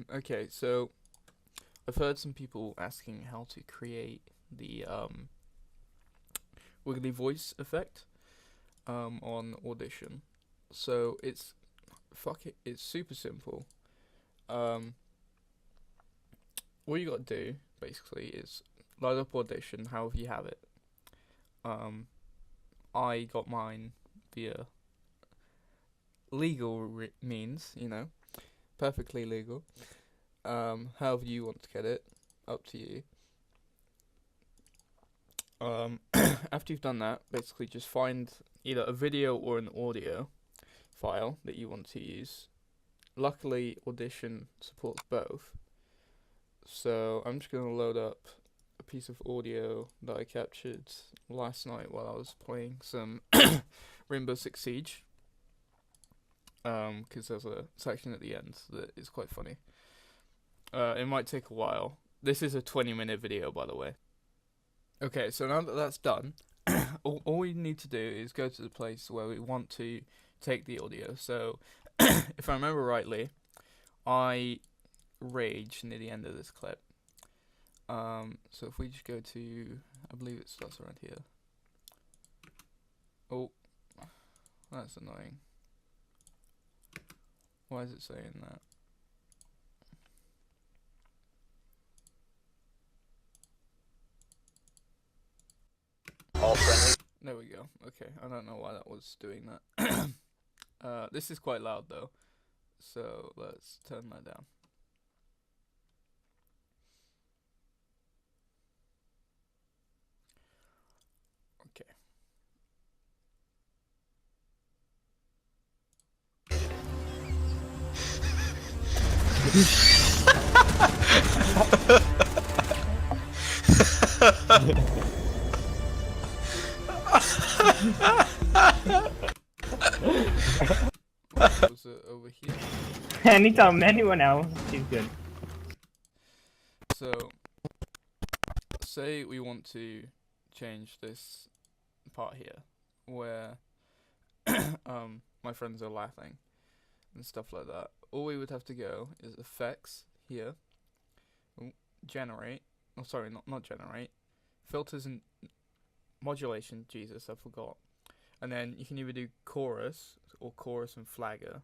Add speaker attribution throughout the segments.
Speaker 1: Okay, so I've heard some people asking how to create the wiggly voice effect on Audition. So it's super simple. Um, all you gotta do basically is load up Audition, however you have it. Um, I got mine via legal means, perfectly legal. However you want to get it, up to you. After you've done that, basically just find either a video or an audio file that you want to use. Luckily, Audition supports both. So I'm just going to load up a piece of audio that I captured last night while I was playing some Rainbow Six Siege. Because there's a section at the end that is quite funny. It might take a while. This is a 20-minute video, by the way. Okay, so now that that's done, all we need to do is go to the place where we want to take the audio. So, if I remember rightly, I rage near the end of this clip. So if we just go to, I believe it starts around here. Oh, that's annoying. Why is it saying that?
Speaker 2: All friendly.
Speaker 1: There we go. Okay, I don't know why that was doing that. This is quite loud though, so let's turn that down. Okay. Was it over here?
Speaker 3: Anytime, anyone else is good.
Speaker 1: So, say we want to change this part here, where my friends are laughing and stuff like that. All we would have to go is effects here, generate. Oh, sorry, not generate. Filters and modulation. Jesus, I forgot. And then you can either do chorus or chorus and flagger.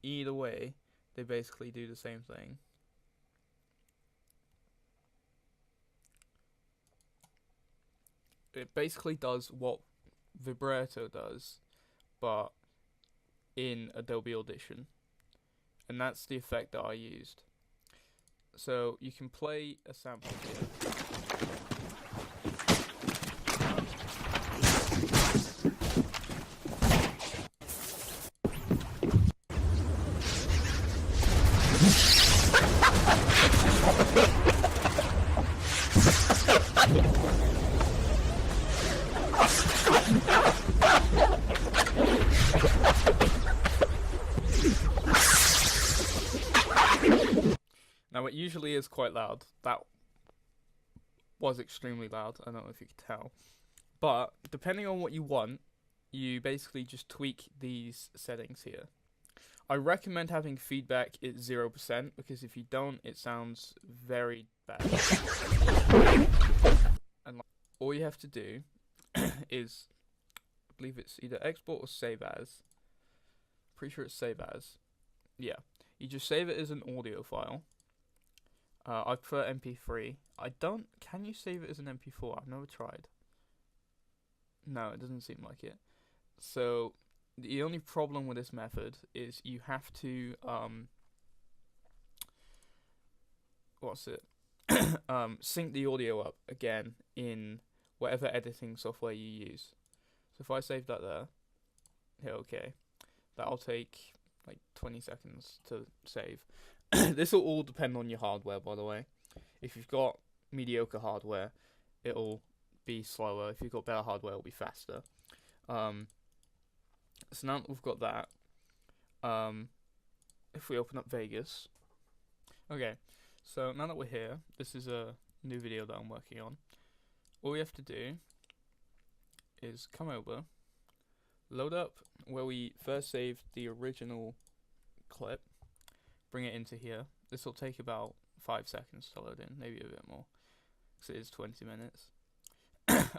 Speaker 1: Either way, they basically do the same thing. It basically does what vibrato does, but in Adobe Audition. And that's the effect that I used. So you can play a sample here. Now it usually is quite loud. That was extremely loud. I don't know if you could tell. But depending on what you want, you basically just tweak these settings here. I recommend having feedback at 0% because if you don't, it sounds very bad. And all you have to do is, I believe it's either export or save as. Pretty sure it's save as. Yeah, you just save it as an audio file. I prefer MP3. Can you save it as an MP4? I've never tried. No, it doesn't seem like it. So, the only problem with this method is you have to, sync the audio up again in whatever editing software you use. So if I save that there, hit OK, that'll take like 20 seconds to save. This will all depend on your hardware, by the way. If you've got mediocre hardware, it'll be slower. If you've got better hardware, it'll be faster. So now that we've got that, if we open up Vegas, okay, so now that we're here, this is a new video that I'm working on. All we have to do is come over, load up where we first saved the original clip, bring it into here. This will take about 5 seconds to load in, maybe a bit more, because it is 20 minutes.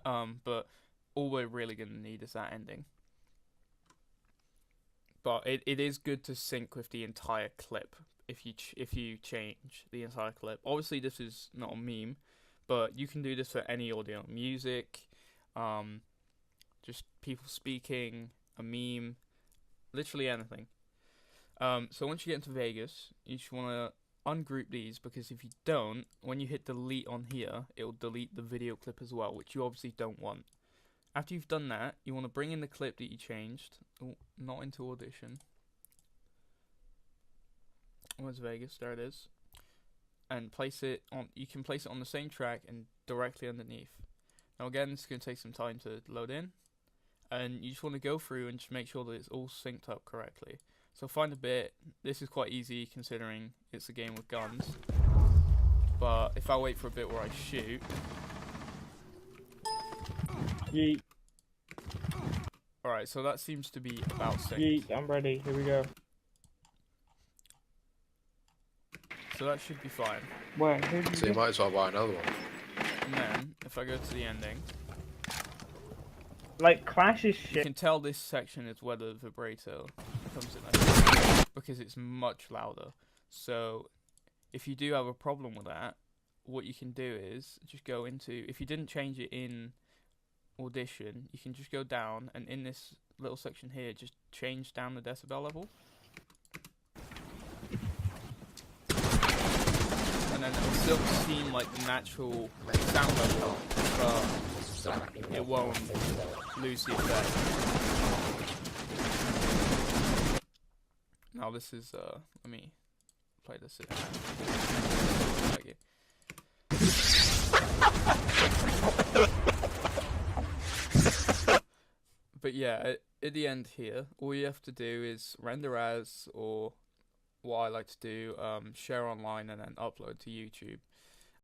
Speaker 1: But all we're really going to need is that ending. But it is good to sync with the entire clip if you change the entire clip. Obviously, this is not a meme, but you can do this for any audio, music, just people speaking, a meme, literally anything. So once you get into Vegas, you just want to ungroup these, because if you don't, when you hit delete on here, it will delete the video clip as well, which you obviously don't want. After you've done that, you want to bring in the clip that you changed. Oh, not into Audition. Where's Vegas? There it is. And place it on. You can place it on the same track and directly underneath. Now again, it's going to take some time to load in, and you just want to go through and just make sure that it's all synced up correctly. So find a bit. This is quite easy considering it's a game with guns. But if I wait for a bit where I shoot.
Speaker 3: Yeet.
Speaker 1: Alright, so that seems to be about synced.
Speaker 3: Yeet, I'm ready. Here we go.
Speaker 1: So that should be fine.
Speaker 3: Where?
Speaker 4: So you might as well buy another one.
Speaker 1: And then, if I go to the ending,
Speaker 3: Like, Clash is
Speaker 1: you
Speaker 3: shit.
Speaker 1: can tell this section is where the vibrato comes in, because it's much louder. So if you do have a problem with that, what you can do is just go into, if you didn't change it in Audition, you can just go down, and in this little section here, just change down the decibel level. And then it'll still seem like the natural sound level, but it won't lose the effect. Now this is, let me play this in. Thank you. But yeah, at the end here, all you have to do is render as, or what I like to do, share online and then upload to YouTube.